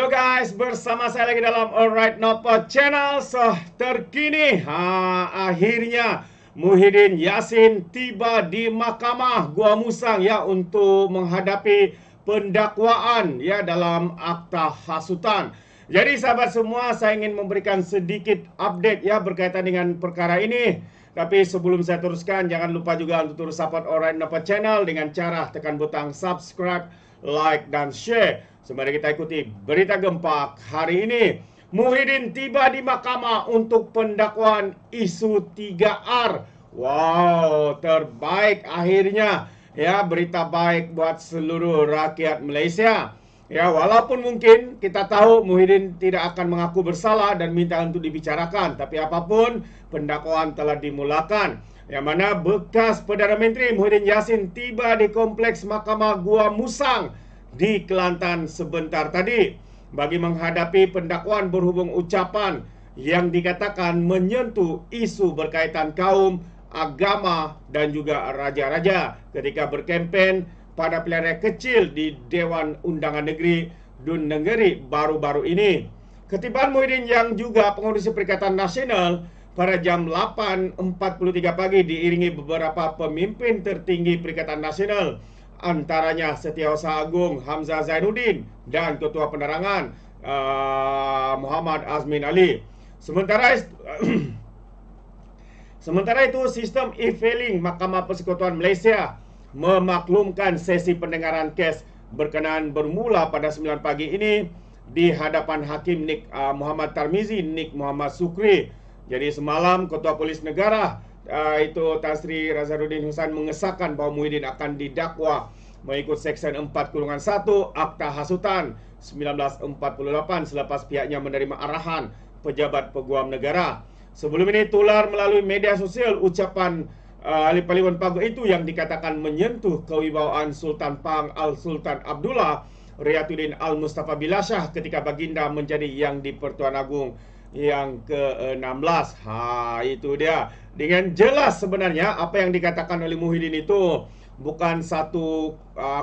Halo guys, bersama saya lagi dalam Alright Nopo Channel. Terkini, akhirnya Muhyiddin Yassin tiba di Mahkamah Gua Musang ya untuk menghadapi pendakwaan ya dalam akta hasutan. Jadi sahabat semua, saya ingin memberikan sedikit update ya berkaitan dengan perkara ini. Tapi sebelum saya teruskan, jangan lupa juga untuk terus support Alright Nopo Channel dengan cara tekan butang subscribe, like dan share. Mari kita ikuti berita gempak hari ini. Muhyiddin tiba di mahkamah untuk pendakwaan isu 3R. Wow, terbaik akhirnya. Ya, berita baik buat seluruh rakyat Malaysia. Ya, walaupun mungkin kita tahu Muhyiddin tidak akan mengaku bersalah dan minta untuk dibicarakan, tapi apapun pendakwaan telah dimulakan. Yang mana bekas Perdana Menteri Muhyiddin Yassin tiba di kompleks Mahkamah Gua Musang di Kelantan sebentar tadi bagi menghadapi pendakwaan berhubung ucapan yang dikatakan menyentuh isu berkaitan kaum, agama dan juga raja-raja ketika berkempen pada pilihan raya kecil di Dewan Undangan Negeri Dun Nenggeri baru-baru ini. Ketibaan Muhyiddin yang juga pengurusi Perikatan Nasional pada jam 8.43 pagi diiringi beberapa pemimpin tertinggi Perikatan Nasional, antaranya Setiausaha Agung Hamzah Zainuddin dan Ketua Penerangan Muhammad Azmin Ali. Sementara itu, sistem e-filing Mahkamah Persekutuan Malaysia memaklumkan sesi pendengaran kes berkenaan bermula pada 9 pagi ini di hadapan Hakim Nik Muhammad Tarmizi, Nik Muhammad Sukri. Jadi semalam Ketua Polis Negara itu Tan Sri Razarudin Husain mengesahkan bahawa Muhyiddin akan didakwa mengikut Seksyen 4-1 Akta Hasutan 1948 selepas pihaknya menerima arahan Pejabat Peguam Negara. Sebelum ini tular melalui media sosial ucapan ahli Parlimen Pagar itu yang dikatakan menyentuh kewibawaan Sultan Pahang Al-Sultan Abdullah Riyatuddin Al-Mustafa Billah ketika baginda menjadi Yang di-Pertuan Agong yang ke-16. Itu dia. Dengan jelas sebenarnya apa yang dikatakan oleh Muhyiddin itu bukan satu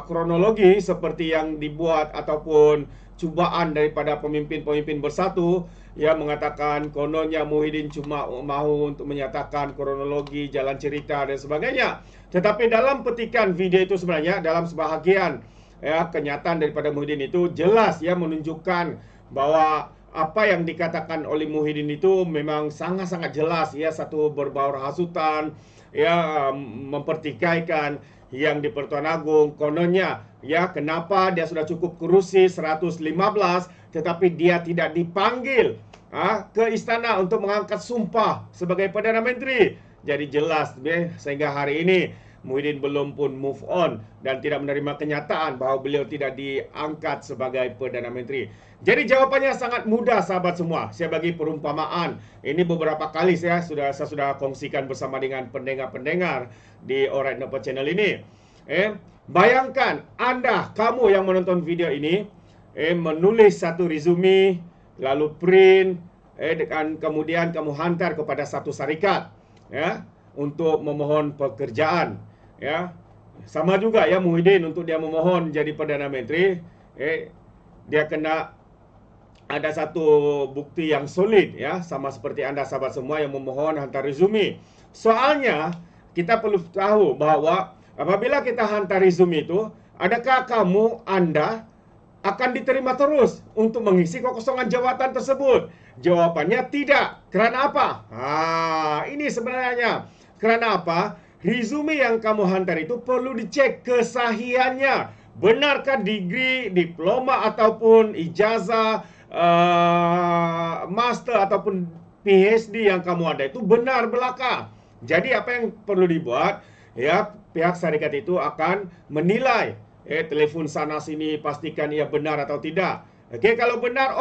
kronologi seperti yang dibuat ataupun cubaan daripada pemimpin-pemimpin bersatu yang mengatakan kononnya Muhyiddin cuma mahu untuk menyatakan kronologi, jalan cerita dan sebagainya. Tetapi dalam petikan video itu sebenarnya dalam sebahagian ya kenyataan daripada Muhyiddin itu jelas ya menunjukkan bahwa apa yang dikatakan oleh Muhyiddin itu memang sangat-sangat jelas ya, satu berbau hasutan ya, mempertikaikan yang di Pertuan Agong. Kononnya ya, kenapa dia sudah cukup kerusi 115 tetapi dia tidak dipanggil ke istana untuk mengangkat sumpah sebagai Perdana Menteri. Jadi jelas sehingga hari ini Muhyiddin belum pun move on dan tidak menerima kenyataan bahawa beliau tidak diangkat sebagai Perdana Menteri. Jadi jawapannya sangat mudah sahabat semua. Saya bagi perumpamaan. Ini beberapa kali saya sudah kongsikan bersama dengan pendengar-pendengar di Alright Nopo Channel ini. Bayangkan kamu yang menonton video ini menulis satu resume, lalu print, dan kemudian kamu hantar kepada satu syarikat ya untuk memohon pekerjaan. Ya, sama juga ya Muhyiddin untuk dia memohon jadi Perdana Menteri, dia kena ada satu bukti yang solid ya, sama seperti Anda sahabat semua yang memohon hantar resume. Soalnya kita perlu tahu bahwa apabila kita hantar resume itu, adakah Anda akan diterima terus untuk mengisi kekosongan jawatan tersebut? Jawabannya tidak. Kerana apa? Ini sebenarnya. Kerana apa? Resume yang kamu hantar itu perlu dicek kesahihannya. Benarkah degree, diploma ataupun ijazah, master ataupun PhD yang kamu ada itu benar belaka. Jadi apa yang perlu dibuat? Ya, pihak syarikat itu akan menilai. Telefon sana sini pastikan ia benar atau tidak. Kalau benar,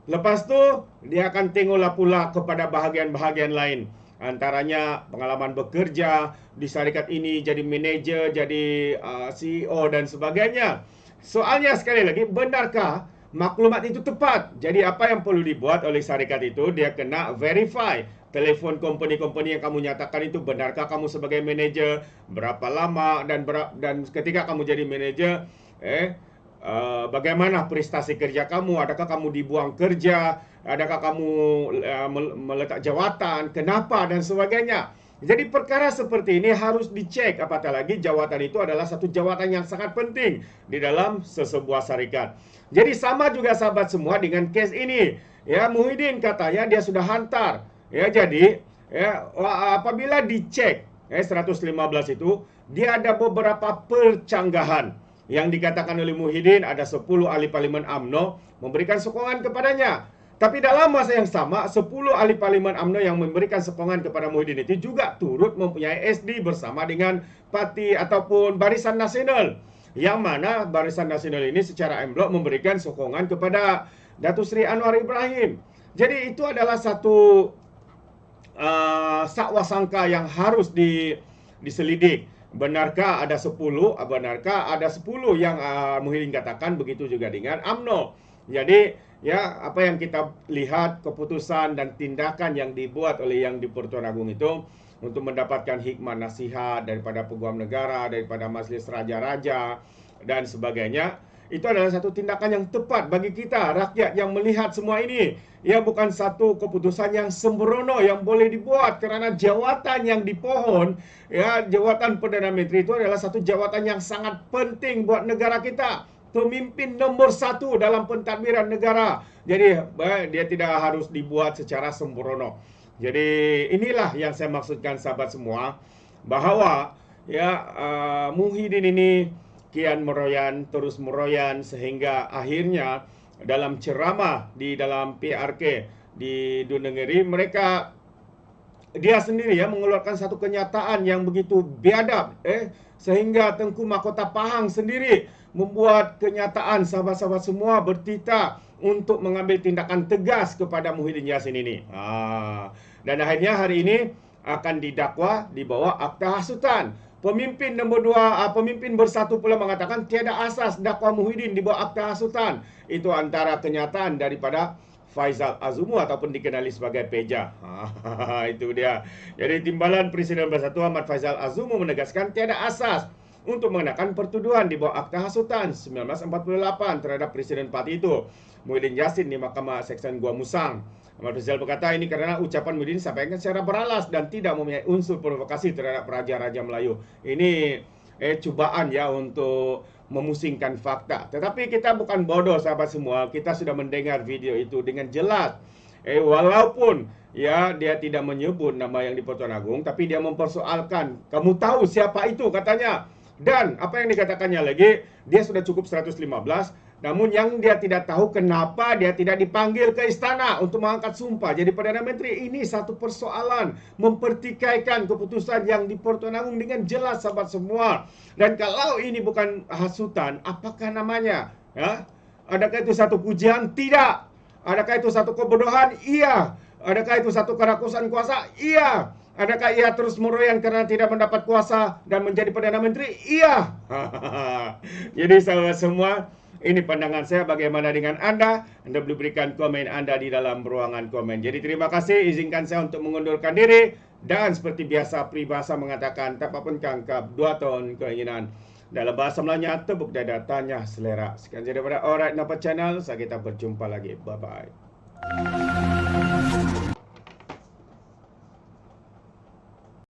lepas tu dia akan tengoklah pula kepada bahagian-bahagian lain. Antaranya pengalaman bekerja di syarikat ini, jadi manager, jadi CEO dan sebagainya. Soalnya sekali lagi, benarkah maklumat itu tepat? Jadi apa yang perlu dibuat oleh syarikat itu, dia kena verify. Telefon company-company yang kamu nyatakan itu, benarkah kamu sebagai manager, berapa lama, dan ketika kamu jadi manager, bagaimana prestasi kerja kamu, adakah kamu dibuang kerja, adakah kamu meletak jawatan, kenapa dan sebagainya. Jadi perkara seperti ini harus dicek, apatah lagi jawatan itu adalah satu jawatan yang sangat penting di dalam sesebuah syarikat. Jadi sama juga sahabat semua dengan case ini. Ya, Muhyiddin katanya dia sudah hantar. Ya, jadi ya, apabila dicek 115 itu, dia ada beberapa percanggahan yang dikatakan oleh Muhyiddin. Ada 10 ahli parlimen UMNO memberikan sokongan kepadanya. Tapi dalam masa yang sama, 10 ahli parlimen UMNO yang memberikan sokongan kepada Muhyiddin itu juga turut mempunyai SD bersama dengan parti ataupun Barisan Nasional. Yang mana Barisan Nasional ini secara emblok memberikan sokongan kepada Datuk Seri Anwar Ibrahim. Jadi itu adalah satu sakwa sangka yang harus diselidik. Benarkah ada 10? Benarkah ada 10 yang Muhyiddin katakan? Begitu juga dengan UMNO. Jadi ya, apa yang kita lihat keputusan dan tindakan yang dibuat oleh Yang di-Pertuan Agong itu untuk mendapatkan hikmah nasihat daripada peguam negara, daripada Majlis Raja-Raja dan sebagainya, itu adalah satu tindakan yang tepat bagi kita rakyat yang melihat semua ini. Ya, bukan satu keputusan yang sembrono yang boleh dibuat, kerana jawatan yang dipohon, ya, jawatan Perdana Menteri itu adalah satu jawatan yang sangat penting buat negara kita. Pemimpin nomor 1 dalam pentadbiran negara. Jadi dia tidak harus dibuat secara sembrono. Jadi inilah yang saya maksudkan sahabat semua, bahawa ya Muhyiddin ini kian meroyan, terus meroyan, sehingga akhirnya dalam ceramah di dalam PRK di Dundengeri, dia sendiri ya mengeluarkan satu kenyataan yang begitu biadab, sehingga Tengku Mahkota Pahang sendiri membuat kenyataan sahabat-sahabat semua bertita untuk mengambil tindakan tegas kepada Muhyiddin Yassin ini. Dan akhirnya hari ini akan didakwa di bawah akta hasutan. Pemimpin nombor 2, pemimpin bersatu pula mengatakan tiada asas dakwa Muhyiddin di bawah akta hasutan. Itu antara kenyataan daripada Faizal Azumu ataupun dikenali sebagai Peja. Itu dia. Jadi Timbalan Presiden Bersatu Ahmad Faizal Azumu menegaskan tiada asas untuk mengenakan pertuduhan di bawah akta hasutan 1948 terhadap Presiden parti itu, Muhyiddin Yassin, di Mahkamah Seksyen Gua Musang. Ahmad Faizal berkata ini karena ucapan Muhyiddin disampaikan secara beralas dan tidak mempunyai unsur provokasi terhadap Raja-Raja Melayu. Ini cubaan ya untuk memusingkan fakta. Tetapi kita bukan bodoh sahabat semua. Kita sudah mendengar video itu dengan jelas. Walaupun ya dia tidak menyebut nama Yang di-Pertuan Agong, tapi dia mempersoalkan, kamu tahu siapa itu katanya. Dan apa yang dikatakannya lagi, dia sudah cukup 115. Namun yang dia tidak tahu kenapa dia tidak dipanggil ke istana untuk mengangkat sumpah jadi Perdana Menteri. Ini satu persoalan mempertikaikan keputusan Yang di-Pertuan Agong dengan jelas sahabat semua. Dan kalau ini bukan hasutan, apakah namanya? Ya? Adakah itu satu pujian? Tidak. Adakah itu satu kebodohan? Iya. Adakah itu satu kerakusan kuasa? Iya. Adakah ia terus meroyan karena tidak mendapat kuasa dan menjadi Perdana Menteri? Iya. Jadi sahabat semua, ini pandangan saya. Bagaimana dengan Anda? Anda boleh berikan komen Anda di dalam ruangan komen. Jadi terima kasih. Izinkan saya untuk mengundurkan diri. Dan seperti biasa, peribahasa mengatakan, tak apa pun kangkap 2 tahun keinginan. Dalam bahasa Melayunya, tepuk dada, tanya selera. Sekian daripada Alright Napa Channel. Saya kita berjumpa lagi. Bye-bye.